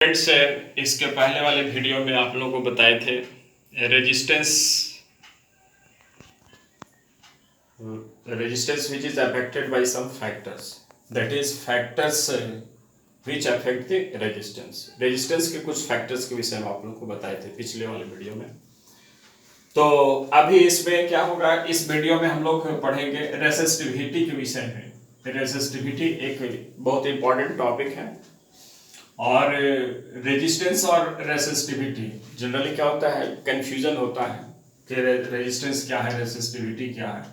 Friends, इसके पहले वाले वीडियो में आप लोगों को बताए थे resistance which is affected by some factors, that is factors which affect the resistance के कुछ फैक्टर्स के विषय में आप लोगों को बताए थे पिछले वाले वीडियो में। तो अभी इसमें क्या होगा, इस वीडियो में हम लोग पढ़ेंगे रेसिस्टिविटी के विषय में। रेसिस्टिविटी एक बहुत इंपॉर्टेंट टॉपिक है और रेजिस्टेंस और रेसिस्टिविटी जनरली क्या होता है, कंफ्यूजन होता है कि रेजिस्टेंस क्या है, रेसिस्टिविटी क्या है।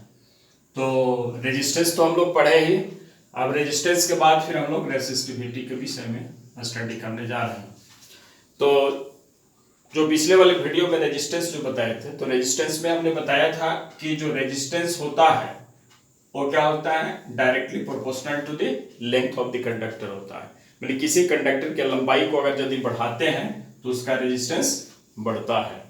तो रेजिस्टेंस तो हम लोग पढ़े ही, अब रेजिस्टेंस के बाद फिर हम लोग रेसिस्टिविटी के विषय में स्टडी करने जा रहे हैं। तो जो पिछले वाले वीडियो में रेजिस्टेंस जो बताए थे, तो रेजिस्टेंस में हमने बताया था कि जो रेजिस्टेंस होता है वो क्या होता है, directly proportional to the length of the conductor होता है। मतलब किसी कंडक्टर की लंबाई को अगर यदि बढ़ाते हैं तो उसका रेजिस्टेंस बढ़ता है।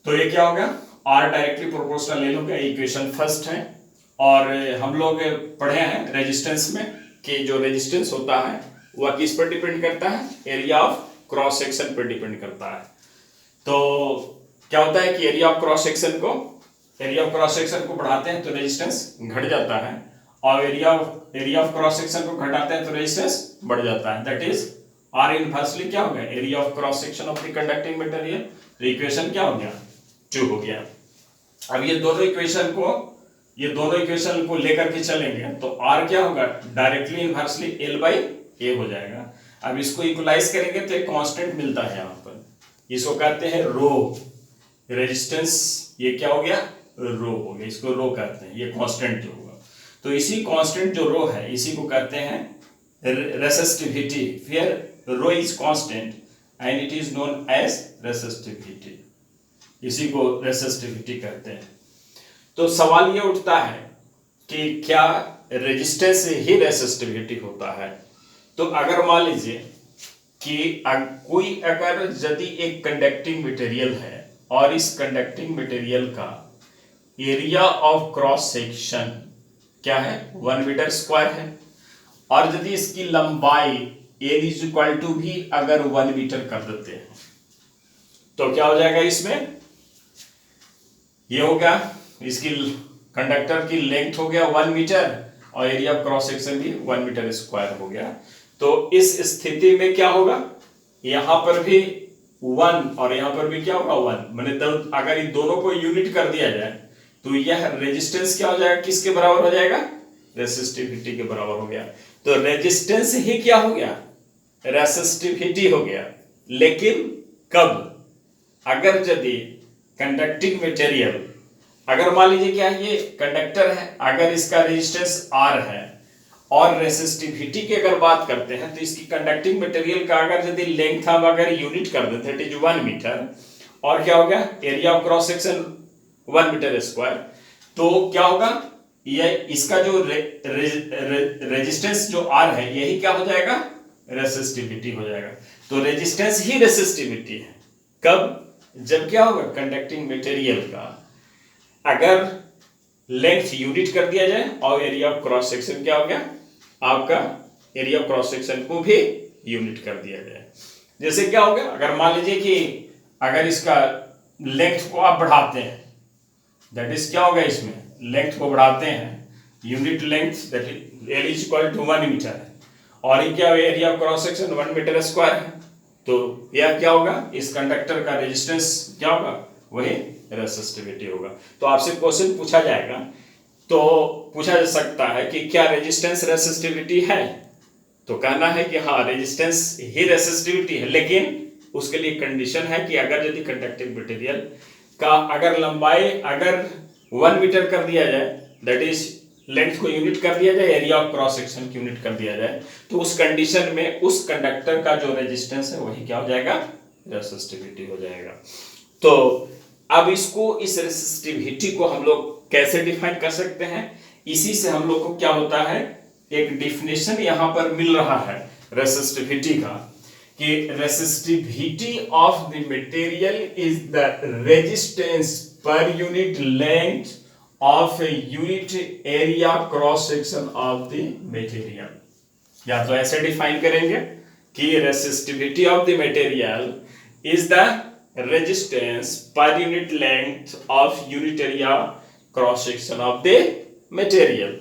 तो ये क्या होगा, आर डायरेक्टली प्रोपोर्शनल ले लोगे, इक्वेशन फर्स्ट है। और हम लोग पढ़े हैं रेजिस्टेंस में कि जो रेजिस्टेंस होता है वह किस पर डिपेंड करता है, एरिया ऑफ क्रॉस सेक्शन पर डिपेंड करता है। तो क्या होता है कि एरिया ऑफ क्रॉस सेक्शन को बढ़ाते हैं तो रेजिस्टेंस घट जाता है, और एरिया ऑफ क्रॉस सेक्शन को घटाते हैं तो रेजिस्टेंस बढ़ जाता है। दैट इज आर इनवर्सली क्या हो गया, area of cross section of the conducting material. तो इक्वेशन क्या हो गया, 2 हो गया। अब ये दोनों इक्वेशन को लेकर के चलेंगे तो आर क्या होगा, डायरेक्टली इनवर्सली एल बाई ए हो जाएगा। अब इसको इक्वलाइज करेंगे तो एक कांस्टेंट मिलता है यहाँ पर, इसको कहते हैं रो। रेजिस्टेंस ये क्या हो गया, रो हो गया, इसको रो कहते हैं, ये कांस्टेंट जो होगा। तो इसी कांस्टेंट जो रो है इसी को कहते हैं resistivity, where rho is constant and it is known as resistivity. इसी को रेसिस्टिविटी कहते हैं। तो सवाल ये उठता है कि क्या रेजिस्टेंस ही रेसिस्टिविटी होता है। तो अगर मान लीजिए कि कोई अगर यदि एक कंडक्टिंग मटेरियल है और इस कंडक्टिंग मटेरियल का एरिया ऑफ क्रॉस सेक्शन क्या है, 1 मीटर स्क्वायर है, और यदि इसकी लंबाई एल इज इक्वल टू भी अगर 1 मीटर कर देते हैं तो क्या हो जाएगा, इसमें ये हो गया, इसकी कंडक्टर की लेंथ हो गया 1 मीटर और एरिया ऑफ क्रॉस सेक्शन भी 1 मीटर स्क्वायर हो गया। तो इस स्थिति में क्या होगा, यहां पर भी 1 और यहां पर भी क्या होगा 1, मैंने अगर इन दोनों को यूनिट कर दिया जाए तो यह रेजिस्टेंस क्या हो जाएगा, किसके बराबर हो जाएगा, रेसिस्टिविटी के बराबर हो गया। तो रेजिस्टेंस ही क्या हो गया, रेसिस्टिविटी हो गया। लेकिन कब, अगर यदि कंडक्टिंग मटेरियल, अगर मान लीजिए क्या ये कंडक्टर है, अगर इसका रेजिस्टेंस आर है और रेसिस्टिविटी की अगर बात करते हैं तो इसकी कंडक्टिंग मटेरियल का अगर यदि लेंथ हम अगर यूनिट कर देते हैं, इट इज 1 मीटर, और क्या हो गया, area of cross section 1 metre square, तो क्या होगा, ये इसका जो रेजिस्टेंस जो आर है यही क्या हो जाएगा, रेसिस्टिविटी हो जाएगा। तो रेजिस्टेंस ही रेसिस्टिविटी है। कब, जब क्या होगा, कंडक्टिंग मटेरियल का अगर लेंथ यूनिट कर दिया जाए और एरिया ऑफ क्रॉस सेक्शन क्या हो गया, आपका एरिया ऑफ क्रॉस सेक्शन को भी यूनिट कर दिया जाए। जैसे क्या हो गया, अगर मान लीजिए कि अगर इसका लेंथ को आप बढ़ाते हैं, दैट इज क्या होगा, इसमें लेंथ को बढ़ाते हैं, unit length that is L is equal to 1 metre है, और ये क्या, area of cross section 1 metre square है। तो यह क्या होगा, इस कंडक्टर का रेजिस्टेंस क्या होगा, वही रेसिस्टिविटी होगा। तो आपसे क्वेश्चन पूछा जाएगा, तो पूछा जा सकता है कि क्या रेजिस्टेंस रेसिस्टिविटी है, तो कहना है कि हाँ रेजिस्टेंस ही रेसिस्टिविटी है, लेकिन उसके लिए कंडीशन है कि अगर यदि कंडक्टिंग मटेरियल का अगर लंबाई अगर 1 मीटर कर दिया जाए, दैट इज लेंथ को यूनिट कर दिया जाए, एरिया ऑफ क्रॉस सेक्शन की यूनिट कर दिया जाए, तो उस कंडीशन में उस कंडक्टर का जो रेजिस्टेंस है वही क्या हो जाएगा, रेसिस्टिविटी हो जाएगा। तो अब इसको, इस रेसिस्टिविटी को हम लोग कैसे डिफाइन कर सकते हैं, इसी से हम लोग को क्या होता है, एक डिफिनेशन यहां पर मिल रहा है रेसिस्टिविटी का, कि resistivity of the material is the resistance per unit length of a unit area cross section of the material. या तो ऐसे डिफाइन करेंगे कि resistivity of the material is the resistance per unit length of unit area cross section of the material.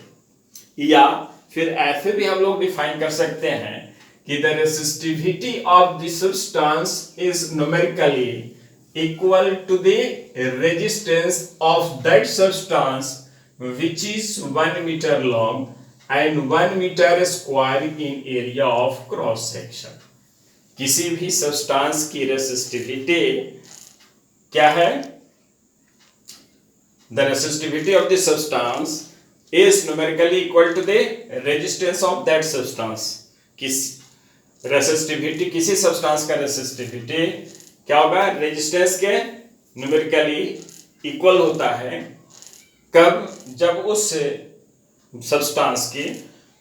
या फिर ऐसे भी हम लोग डिफाइन कर सकते हैं कि the resistivity of the substance is numerically equal to the resistance of that substance which is 1 meter long and 1 meter square in area of cross section। किसी भी सब्सटेंस की रेसिस्टिविटी क्या है? The resistivity of the substance is numerically equal to the resistance of that substance। किस resistivity, किसी substance का resistivity क्या होगा? रेजिस्टेंस के न्यूमेरिकली इक्वल होता है कब? जब उस सब्सटेंस की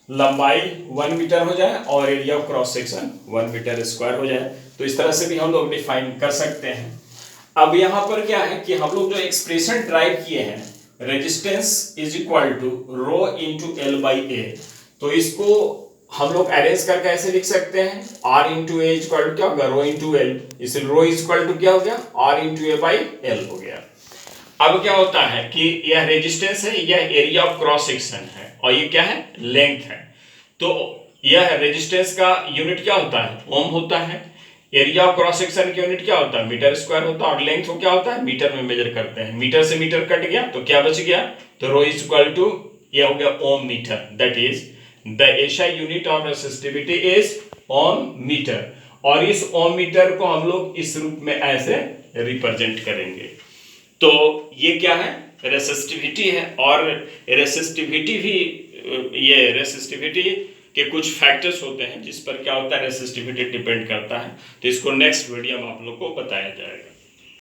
लंबाई 1 मीटर हो जाए और area of cross section 1 metre square हो जाए। तो इस तरह से भी हम लोग डिफाइन कर सकते हैं। अब यहाँ पर क्या है कि हम लोग जो एक्सप्रेशन ड्राइव किए हैं, resistance is equal to rho into L by A, तो इसको हम लोग अरेंज करके ऐसे लिख सकते हैं R into A equal to क्या होगा? Rho into L. इसलिए रो इज इक्वल टू क्या हो गया? R into A by L हो गया। अब क्या होता है कि यह रेजिस्टेंस है, यह एरिया ऑफ क्रॉस सेक्शन है और ये क्या है? लेंथ है। तो यह रेजिस्टेंस का यूनिट क्या होता है? ओम होता है। एरिया ऑफ क्रॉस सेक्शन की यूनिट क्या होता है? मीटर स्क्वायर होता है। और लेंथ को क्या होता है? मीटर में मेजर करते हैं। मीटर से मीटर कट गया तो क्या बच गया? तो रो इज इक्वल टू ये हो गया ohm meter. That is the SI unit of resistivity is ohm meter. और इस ओम मीटर को हम लोग इस रूप में ऐसे रिप्रेजेंट करेंगे। तो ये क्या है? रेसिस्टिविटी है। और रेसिस्टिविटी भी, ये रेसिस्टिविटी के कुछ फैक्टर्स होते हैं जिस पर क्या होता है? रेसिस्टिविटी डिपेंड करता है। तो इसको नेक्स्ट वीडियो में आप लोग को बताया जाएगा।